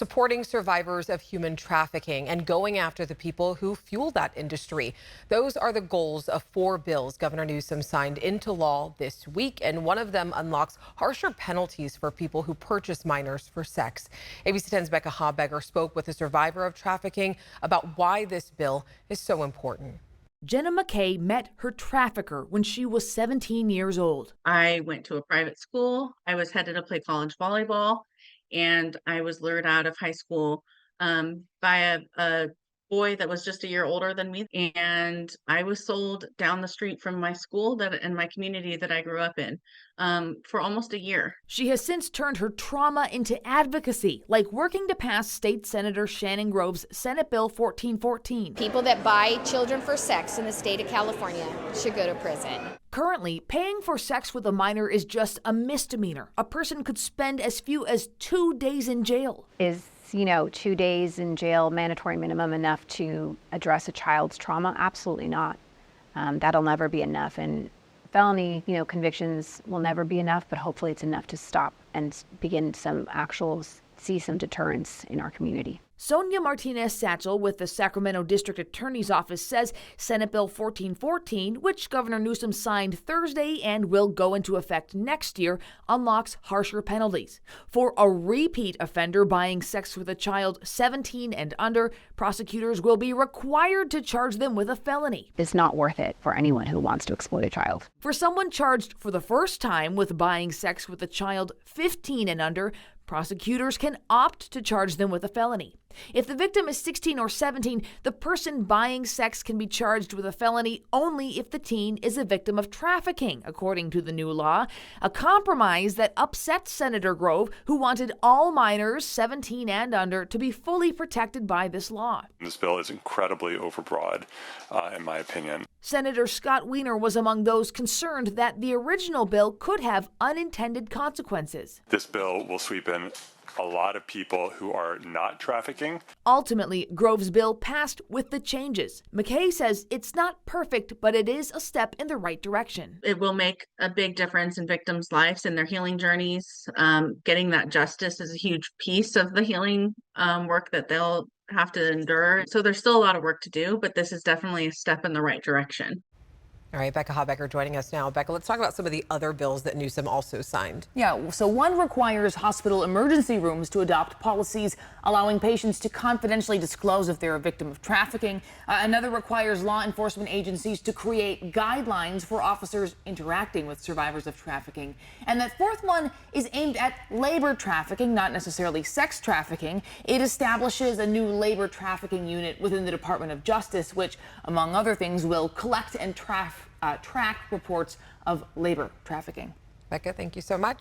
supporting survivors of human trafficking and going after the people who fuel that industry. Those are the goals of 4 bills Governor Newsom signed into law this week, and one of them unlocks harsher penalties for people who purchase minors for sex. ABC 10's Becca Habegger spoke with a survivor of trafficking about why this bill is so important. Jenna McKay met her trafficker when she was 17 years old. I went to a private school. I was headed to play college volleyball, and I was lured out of high school by a boy that was just a year older than me. And I was sold down the street from my school and my community that I grew up in for almost a year. She has since turned her trauma into advocacy, like working to pass State Senator Shannon Grove's Senate Bill 1414. People that buy children for sex in the state of California should go to prison. Currently, paying for sex with a minor is just a misdemeanor. A person could spend as few as 2 days in jail. Is 2 days in jail, mandatory minimum, enough to address a child's trauma? Absolutely not. That'll never be enough. And felony, convictions will never be enough, but hopefully it's enough to stop and begin see some deterrence in our community. Sonia Martinez-Satchel with the Sacramento District Attorney's Office says Senate Bill 1414, which Governor Newsom signed Thursday and will go into effect next year, unlocks harsher penalties. For a repeat offender buying sex with a child 17 and under, prosecutors will be required to charge them with a felony. It's not worth it for anyone who wants to exploit a child. For someone charged for the first time with buying sex with a child 15 and under, prosecutors can opt to charge them with a felony. If the victim is 16 or 17, the person buying sex can be charged with a felony only if the teen is a victim of trafficking, according to the new law, a compromise that upset Senator Grove, who wanted all minors 17 and under to be fully protected by this law. This bill is incredibly overbroad, in my opinion. Senator Scott Wiener was among those concerned that the original bill could have unintended consequences. This bill will sweep in a lot of people who are not trafficking. Ultimately, Grove's bill passed with the changes. McKay says it's not perfect, but it is a step in the right direction. It will make a big difference in victims' lives and their healing journeys. Getting that justice is a huge piece of the healing work that they'll have to endure. So there's still a lot of work to do, but this is definitely a step in the right direction. All right, Becca Habegger joining us now. Becca, let's talk about some of the other bills that Newsom also signed. Yeah, so one requires hospital emergency rooms to adopt policies allowing patients to confidentially disclose if they're a victim of trafficking. Another requires law enforcement agencies to create guidelines for officers interacting with survivors of trafficking. And that fourth one is aimed at labor trafficking, not necessarily sex trafficking. It establishes a new labor trafficking unit within the Department of Justice, which, among other things, will collect and track reports of labor trafficking. Becca, thank you so much.